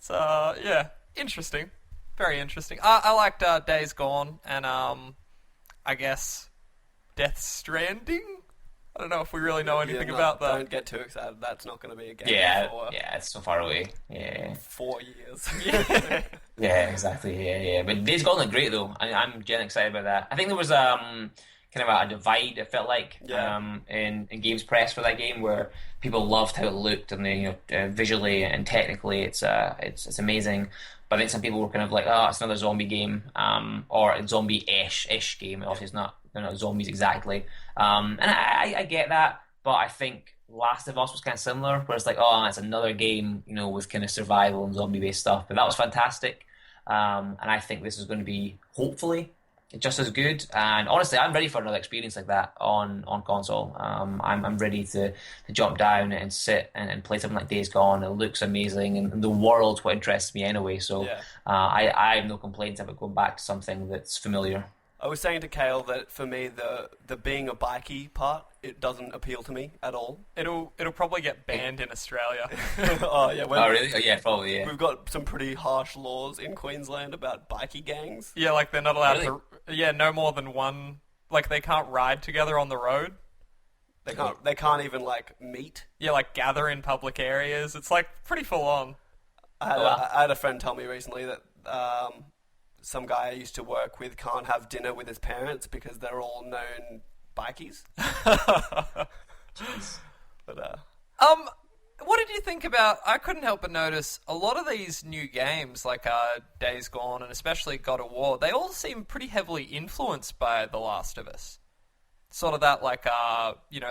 So yeah, interesting, very interesting. I liked Days Gone and I guess Death Stranding. I don't know if we really know anything about that. Don't get too excited. That's not going to be a game Yeah, for yeah, it's so far away. Yeah, 4 years. Yeah. yeah, exactly. Yeah, yeah. But Days Gone looked great though. I'm genuinely excited about that. I think there was kind of a divide. It felt like Yeah. in games press for that game where people loved how it looked and visually and technically it's amazing. But I think some people were kind of like, oh, it's another zombie game, or a zombie-ish game. Obviously, it's not they're not zombies exactly. And I get that, but I think Last of Us was kind of similar, where it's like, oh, it's another game, with kind of survival and zombie-based stuff. But that was fantastic, and I think this is going to be hopefully just as good. And honestly, I'm ready for another experience like that on console. I'm ready to jump down and sit and play something like Days Gone. It looks amazing, and the world's what interests me anyway. So Yeah. I have no complaints about going back to something that's familiar. I was saying to Kale that for me, the being a bikey part, it doesn't appeal to me at all. It'll probably get banned in Australia. Oh yeah, Oh really? Oh, yeah, probably. Yeah. we've got some pretty harsh laws in Queensland about bikey gangs. Yeah, like they're not allowed Really? to. Yeah, no more than one. Like they can't ride together on the road. They can't even like meet. Yeah, like gather in public areas. It's like pretty full on. Wow. I had a friend tell me recently that some guy I used to work with can't have dinner with his parents because they're all known bikies. Jeez. But What did you think about? I couldn't help but notice a lot of these new games, like Days Gone and especially God of War. They all seem pretty heavily influenced by The Last of Us. Sort of that, like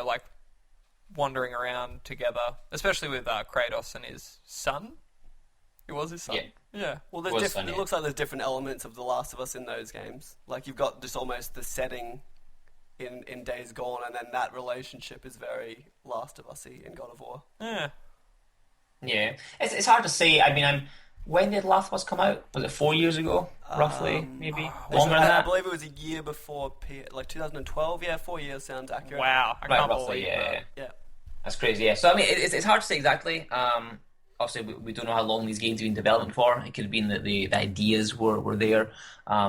like wandering around together, especially with Kratos and his son. It was his son. Yeah. Yeah. well, Was there's funny. it looks like there's different elements of The Last of Us in those games. Like you've got just almost the setting in Days Gone, and then that relationship is very Last of Us-y in God of War. Yeah. Yeah, it's hard to say. I mean, when did Last of Us come out? Was it 4 years ago, roughly? Maybe longer than I that. believe it was a year before, like 2012. Yeah, 4 years sounds accurate. Wow. I Right, can't roughly. believe Yeah, that. yeah. Yeah. That's crazy. Yeah. So I mean, it's hard to say exactly. Obviously, we don't know how long these games have been in development for. It could have been that the ideas were there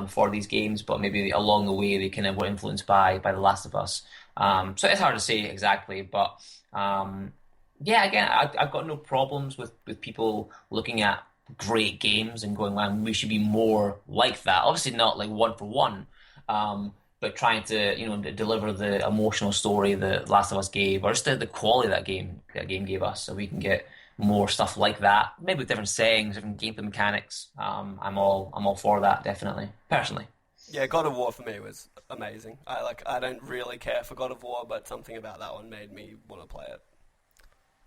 for these games, but maybe along the way they kind of were influenced by The Last of Us. So it's hard to say exactly, but yeah, again, I've got no problems with people looking at great games and going, man, we should be more like that. Obviously, not like one for one, but trying to deliver the emotional story that Last of Us gave, or just the quality that game gave us, so we can get more stuff like that, maybe with different settings, different gameplay mechanics. I'm all for that, definitely, personally. Yeah, God of War for me was amazing. I don't really care for God of War, but something about that one made me want to play it.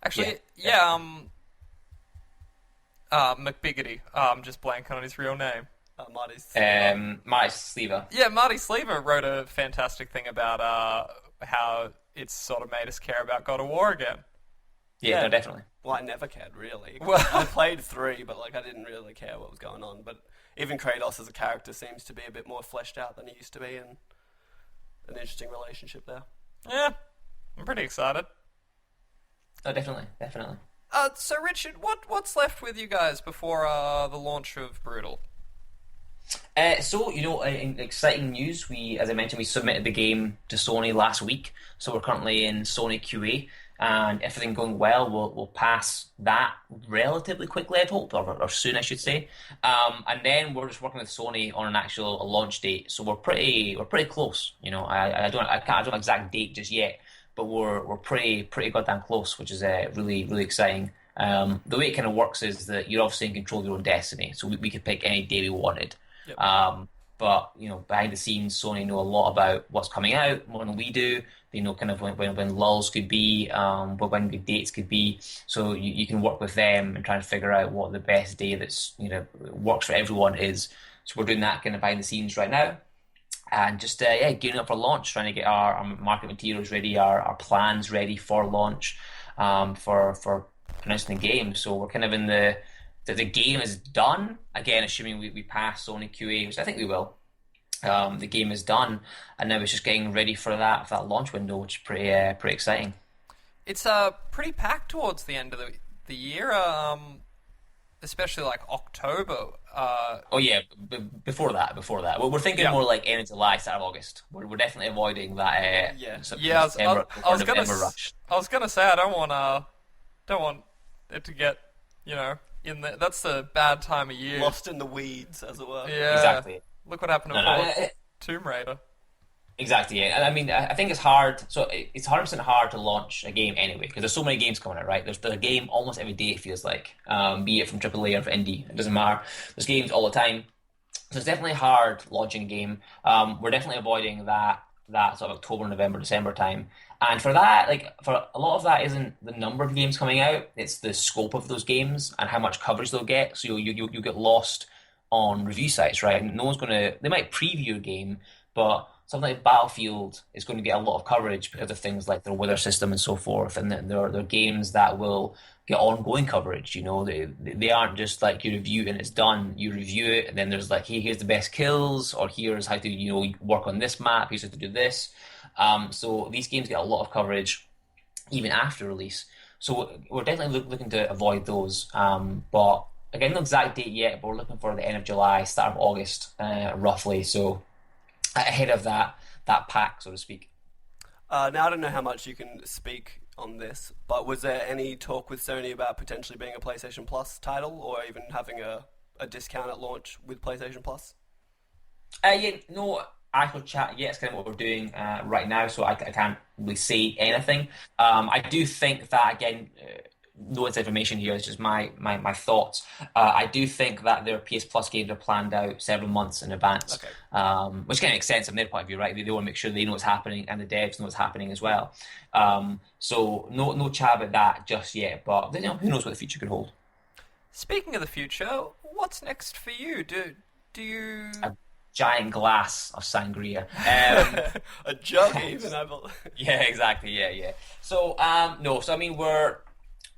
Actually, Yeah. McBiggity. I'm just blanking on his real name. Marty's. Marty Sleeva. Yeah, Marty Sleever wrote a fantastic thing about how it's sort of made us care about God of War again. Yeah, no, definitely. Well, I never cared really. Well- I played 3, but I didn't really care what was going on. But even Kratos as a character seems to be a bit more fleshed out than he used to be, and an interesting relationship there. Yeah, I'm pretty excited. Oh, definitely. So Richard, what's left with you guys before the launch of Brutal? So, in exciting news, as I mentioned, we submitted the game to Sony last week. So we're currently in Sony QA, and everything going well, we'll pass that relatively quickly, I'd hope, or soon, I should say. And then we're just working with Sony on an actual launch date. So we're pretty close. I don't have an exact date just yet, but we're pretty goddamn close, which is really really exciting. The way it kind of works is that you're obviously in control of your own destiny, so we could pick any day we wanted. Yep. But behind the scenes, Sony know a lot about what's coming out more than we do. They know kind of when lulls could be, but when good dates could be. So you can work with them and try to figure out what the best day that's works for everyone is. So we're doing that kind of behind the scenes right now, and just gearing up for launch, trying to get our market materials ready, our plans ready for launch, for pronouncing the game. So we're kind of in the game is done. Again, assuming we pass Sony QA, which I think we will. The game is done, and now it's just getting ready for that launch window, which is pretty exciting. It's pretty packed towards the end of the year. especially like October. Oh yeah, before that. We're thinking Yeah. more like end of July, start of August. We're definitely avoiding that Yeah. Yeah, September, I was October, gonna, November rush. I was gonna say I don't want it to get, in the. That's the bad time of year. Lost in the weeds, as it were. Yeah, Exactly. look what happened to No, no, Tomb Raider. exactly. Yeah. And I mean, I think it's hard. So it's 100% hard to launch a game anyway because there's so many games coming out, right? There's a game almost every day. It feels like, be it from AAA or from indie, it doesn't matter. There's games all the time. So it's definitely hard launching a game. We're definitely avoiding that sort of October, November, December time. And for that, like for a lot of that, isn't the number of games coming out; it's the scope of those games and how much coverage they'll get. So you get lost on review sites, right? And no one's gonna. They might preview a game, but something like Battlefield is going to get a lot of coverage because of things like their weather system and so forth, and they're games that will get ongoing coverage. They aren't just like you review it and it's done. You review it and then there's like, hey, here's the best kills, or here's how to work on this map. Here's how to do this. So these games get a lot of coverage even after release. So we're definitely looking to avoid those. But again, no exact date yet. But we're looking for the end of July, start of August, roughly. So ahead of that pack, so to speak. Now, I don't know how much you can speak on this, but was there any talk with Sony about potentially being a PlayStation Plus title, or even having a discount at launch with PlayStation Plus? Yeah, no actual chat yet. It's kind of what we're doing right now, so I can't really say anything. I do think that, again, no inside information here, it's just my thoughts. I do think that their PS Plus games are planned out several months in advance, which kind of makes sense from their point of view, right? They want to make sure they know what's happening and the devs know what's happening as well. So no chat about that just yet, but who knows what the future could hold. Speaking of the future, what's next for you? Do you? A giant glass of sangria. A jug, even, I believe. Yeah, exactly. Yeah. So no, so I mean we're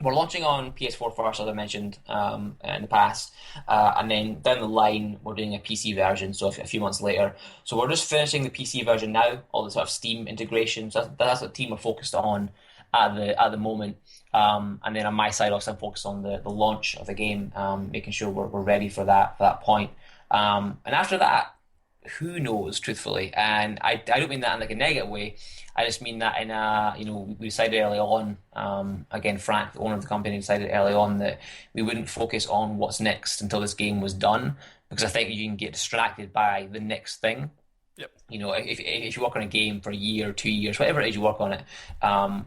launching on PS4 first, as I mentioned in the past, and then down the line we're doing a PC version, so a few months later. So we're just finishing the PC version now, all the sort of Steam integration. So that's what the team are focused on at the moment. And then on my side, also I'm focused on the launch of the game, making sure we're ready for that point. And after that, who knows, truthfully. And I don't mean that in like a negative way. I just mean that in we decided early on, again, Frank, the owner of the company, decided early on that we wouldn't focus on what's next until this game was done, because I think you can get distracted by the next thing. Yep. If you work on a game for a year, 2 years, whatever it is you work on it,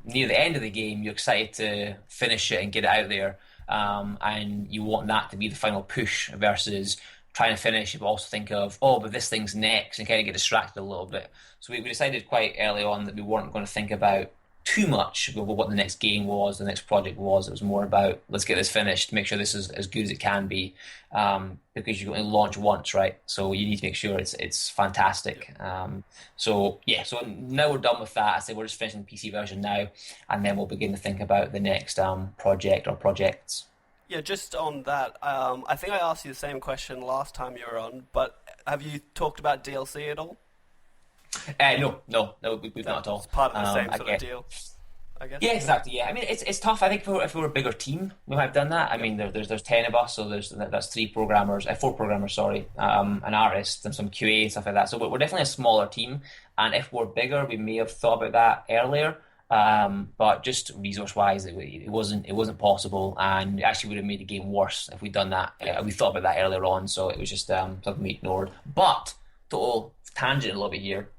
near the end of the game, you're excited to finish it and get it out there, and you want that to be the final push versus trying to finish, but also think of, but this thing's next, and kind of get distracted a little bit. So we decided quite early on that we weren't going to think about too much about what the next game was, the next project was. It was more about, let's get this finished, make sure this is as good as it can be, because you're going to launch once, right? So you need to make sure it's fantastic. So now we're done with that. I say we're just finishing the PC version now, and then we'll begin to think about the next project or projects. Yeah, just on that, I think I asked you the same question last time you were on, but have you talked about DLC at all? No, we've not at all. It's part of the same sort of deal, I guess. Yeah, exactly. Yeah, I mean, it's tough. I think if we were a bigger team, we might have done that. I mean, there's 10 of us, so that's 4 programmers, sorry, an artist and some QA and stuff like that. So we're definitely a smaller team, and if we're bigger, we may have thought about that earlier. But just resource-wise, it wasn't possible, and it actually would have made the game worse if we'd done that. We thought about that earlier on, so it was just something we ignored. But total tangent a little bit here.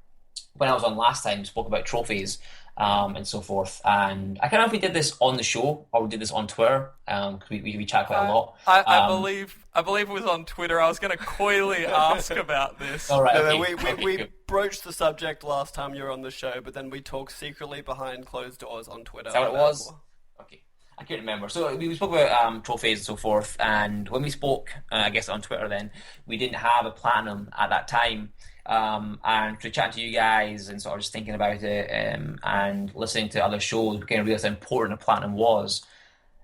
When I was on last time, spoke about trophies and so forth, and I can't know if we did this on the show or we did this on Twitter, because we chat quite a lot. I believe it was on Twitter. I was going to coyly ask about this. All right, No, okay. we broached the subject last time you were on the show, but then we talked secretly behind closed doors on Twitter. Is that what it was? Okay. I can't remember. So we spoke about trophies and so forth, and when we spoke, I guess on Twitter then, we didn't have a platinum at that time. And to chat to you guys and sort of just thinking about it, and listening to other shows, we kind of realised how important a platinum was.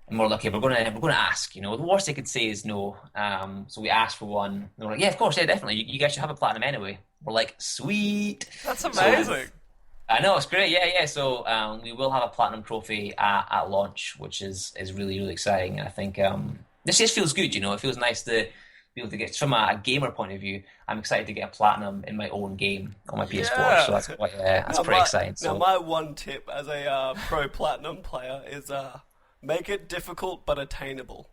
And we're like, okay, we're gonna ask. The worst they could say is no. So we asked for one. And we're like, yeah, of course, yeah, definitely. You guys should have a platinum anyway. We're like, sweet. That's amazing. So, I know, it's great. Yeah. So we will have a platinum trophy at launch, which is really, really exciting. And I think This just feels good, you know. It feels nice to be able to get from a gamer point of view. I'm excited to get a platinum in my own game on my PS4, so Yeah. that's quite that's Now pretty my, exciting. now So, my one tip as a pro platinum player is make it difficult but attainable.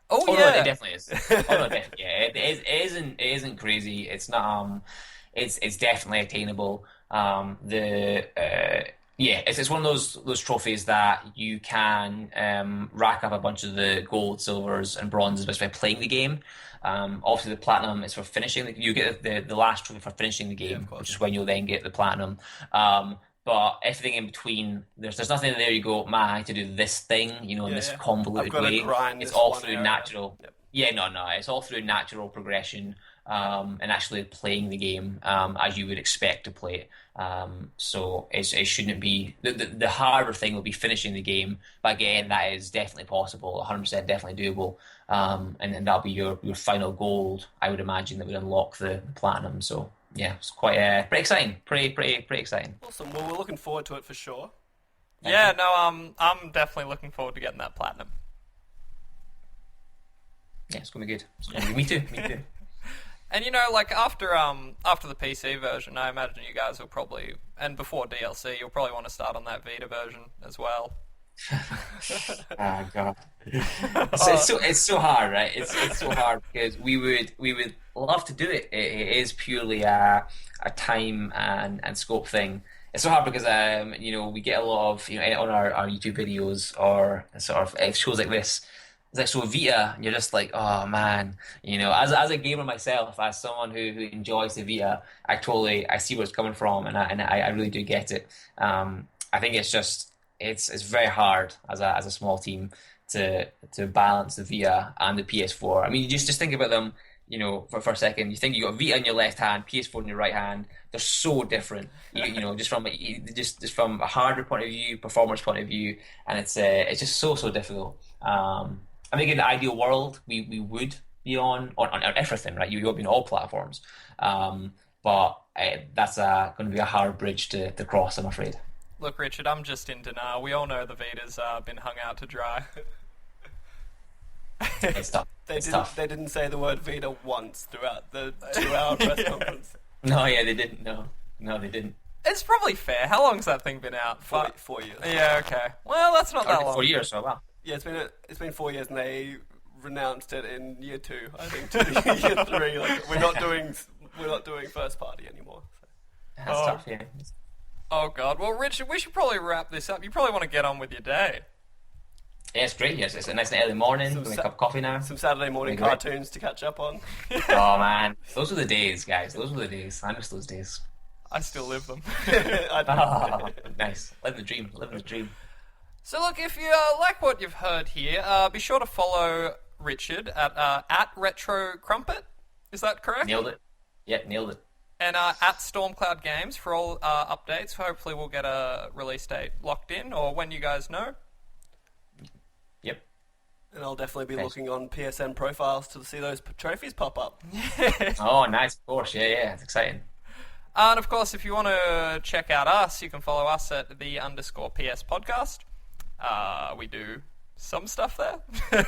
Oh oh no, it yeah. definitely is. Oh no, definitely, yeah, it isn't crazy. It's not it's definitely attainable. Yeah, it's one of those trophies that you can rack up a bunch of the gold, silvers, and bronzes just by playing the game. Obviously, the platinum is for finishing. You get the last trophy for finishing the Yeah, of game, which course. is when you'll then get the platinum. But everything in between, there's nothing there. You go, man, I need to do this thing, in Yeah, this yeah. I've convoluted got to way. grind It's this all one through area. natural. Yep. Yeah, no, it's all through natural progression, and actually playing the game as you would expect to play it. So it shouldn't be the harder thing will be finishing the game, but again, that is definitely possible, 100% definitely doable. And then that'll be your final gold, I would imagine, that would unlock the platinum. So yeah, it's quite pretty exciting, pretty exciting. Awesome. Well, we're looking forward to it for sure. Yeah, no, I'm definitely looking forward to getting that platinum. Yeah, it's gonna be good. It's gonna be, me too, me too. And like after the PC version, I imagine you guys will probably, and before DLC, you'll probably want to start on that Vita version as well. Ah, God. It's so hard, right? It's so hard because we would love to do it. It is purely a time and scope thing. It's so hard because we get a lot of on our YouTube videos or sort of shows like this. It's like so Vita, and you're just like, oh man, as a gamer myself, as someone who enjoys the Vita, I see where it's coming from, and I really do get it. I think it's just it's very hard as a small team to balance the Vita and the PS4. I mean, you just think about them, for a second. You think you got Vita in your left hand, PS4 in your right hand. They're so different, just from a hardware point of view, performance point of view, and it's just so difficult. I think in the ideal world, we would be on everything, right? You would be on all platforms, but that's going to be a hard bridge to cross, I'm afraid. Look, Richard, I'm just in denial. We all know the Vita's been hung out to dry. It's tough. They It's didn't. tough. They didn't say the word Vita once throughout the 2-hour press conference. No, yeah, they didn't. No, they didn't. It's probably fair. How long's that thing been out? 4 years. Yeah, okay. Well, that's not that Or long. 4 years, so wow. Yeah, it's been 4 years, and they renounced it in year 2. I think to year 3. Like we're not doing first party anymore. So. That's Oh. tough, yeah. Oh God. Well, Richard, we should probably wrap this up. You probably want to get on with your day. Yeah, it's great. Yes, it's a nice and early morning. Some Doing a sa- cup of coffee now. Some Saturday morning Great. cartoons to catch up on. Oh man, those were the days, guys. Those were the days. I miss those days. I still live them. I don't- Nice. Living the dream. Living the dream. So look, if you like what you've heard here, be sure to follow Richard at Retro Crumpet. Is that correct? Nailed it. Yeah, nailed it. And at Stormcloud Games for all updates. Hopefully we'll get a release date locked in, or when you guys know. Yep. And I'll definitely be Nice. looking on PSN profiles to see those trophies pop up. Oh, nice. Of course. Yeah. It's exciting. And of course, if you want to check out us, you can follow us at _PS podcast. We do some stuff there.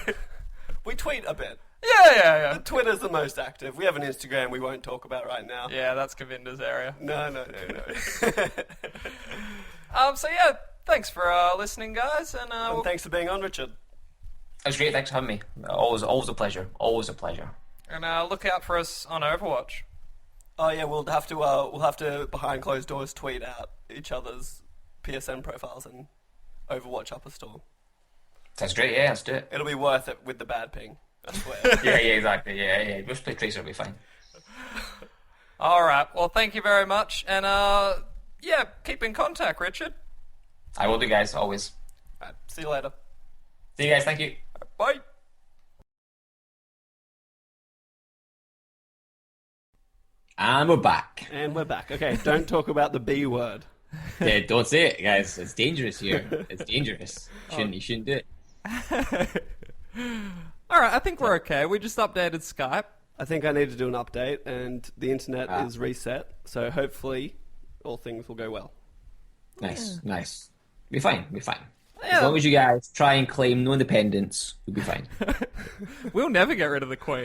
We tweet a bit. Yeah. Twitter's the most active. We have an Instagram we won't talk about right now. Yeah, that's Kavinder's area. No. So yeah, thanks for listening, guys, and And thanks for being on, Richard. That was great. Thanks for having me. Always a pleasure. Always a pleasure. look out for us on Overwatch. Oh yeah, we'll have to behind closed doors tweet out each other's PSN profiles and Overwatch Upper Storm. That's great. Yeah, let's do it. It'll be worth it with the bad ping. I swear. Yeah, exactly. Yeah. Just play Tracer, will be fine. All right. Well, thank you very much, and yeah, keep in contact, Richard. I will do, guys. Always. Right, see you later. See you guys. Thank you. Bye. And we're back. And we're back. Okay, don't talk about the B word. Yeah, don't say it, guys. It's dangerous here. It's dangerous. You shouldn't do it. All right. I think we're okay. We just updated Skype. I think I need to do an update, and the internet is reset. So hopefully, all things will go well. Nice. Be fine. As long as you guys try and claim no independence, you'll be fine. We'll never get rid of the Queen.